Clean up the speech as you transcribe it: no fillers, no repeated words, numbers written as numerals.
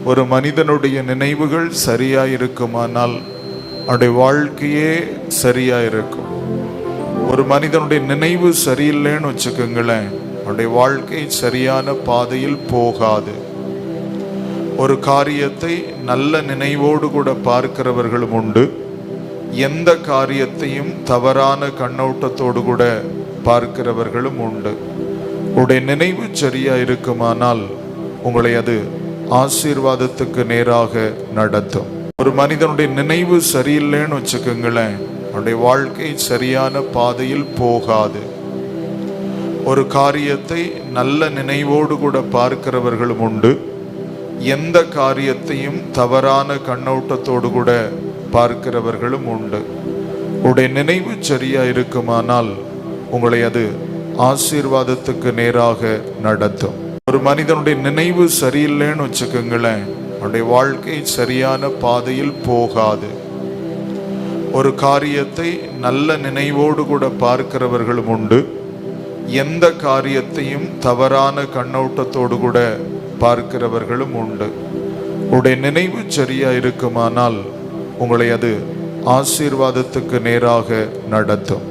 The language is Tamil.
ஒரு மனிதனுடைய நினைவுகள் சரியாயிருக்குமானால் அவனுடைய வாழ்க்கையே சரியாயிருக்கும். ஒரு மனிதனுடைய நினைவு சரியில்லைன்னு வச்சுக்கோங்களேன், அவனுடைய வாழ்க்கை சரியான பாதையில் போகாது. ஒரு காரியத்தை நல்ல நினைவோடு கூட பார்க்கிறவர்களும் உண்டு, எந்த காரியத்தையும் தவறான கண்ணோட்டத்தோடு கூட பார்க்கிறவர்களும் உண்டு. உடைய நினைவு சரியா இருக்குமானால் உங்களை அது ஆசீர்வாதத்துக்கு நேராக நடத்தும். ஒரு மனிதனுடைய நினைவு சரியில்லைன்னு வச்சுக்கோங்களேன், அவனுடைய வாழ்க்கை சரியான பாதையில் போகாது. ஒரு காரியத்தை நல்ல நினைவோடு கூட பார்க்கிறவர்களும் உண்டு, எந்த காரியத்தையும் தவறான கண்ணோட்டத்தோடு கூட பார்க்கிறவர்களும் உண்டு. உடைய நினைவு சரியா இருக்குமானால் உங்களை அது ஆசீர்வாதத்துக்கு நேராக நடத்தும். ஒரு மனிதனுடைய நினைவு சரியில்லைன்னு வச்சுக்கோங்களேன், அவனுடைய வாழ்க்கை சரியான பாதையில் போகாது. ஒரு காரியத்தை நல்ல நினைவோடு கூட பார்க்கிறவர்களும் உண்டு, எந்த காரியத்தையும் தவறான கண்ணோட்டத்தோடு கூட பார்க்கிறவர்களும் உண்டு. உடைய நினைவு சரியா இருக்குமானால் உங்களை அது ஆசீர்வாதத்துக்கு நேராக நடத்தும்.